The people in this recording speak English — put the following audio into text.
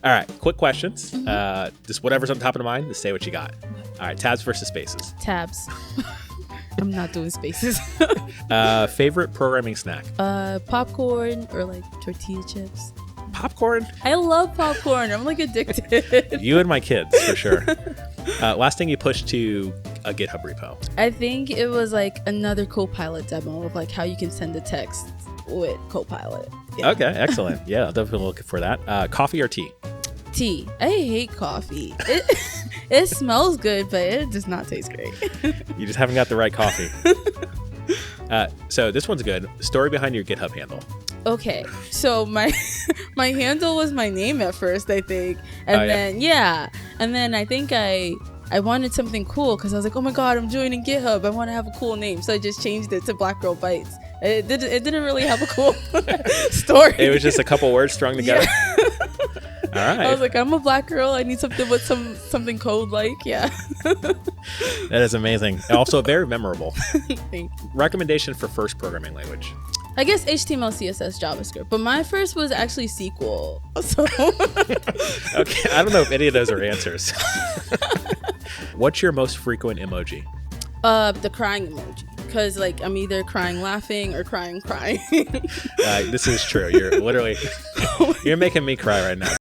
All right, quick questions. Just whatever's on top of the mind, just say what you got. All right, tabs versus spaces. Tabs. I'm not doing spaces. Favorite programming snack? Popcorn or like tortilla chips. Popcorn? I love popcorn. I'm like addicted. You and my kids, for sure. Last thing you pushed to a GitHub repo? I think it was like another Copilot demo of like how you can send a text with Copilot. Yeah. Okay, excellent. Yeah, I'll definitely look for that. Coffee or tea? Tea. I hate coffee. It smells good, but it does not taste great. You just haven't got the right coffee. So this one's good. Story behind your GitHub handle. Okay, so my handle was my name at first, I think, and then I think I wanted something cool because I was like, oh my god, I'm joining GitHub. I want to have a cool name, so I just changed it to Black Girl Bites. It didn't really have a cool story. It was just a couple words strung together. Yeah. All right. I was like, I'm a black girl. I need something with something code like, yeah. That is amazing. Also very memorable. Thank you. Recommendation for first programming language. I guess HTML, CSS, JavaScript, but my first was actually SQL. So Okay, I don't know if any of those are answers. What's your most frequent emoji? The crying emoji. Because like I'm either crying laughing or crying. This is true. You're literally you're making me cry right now.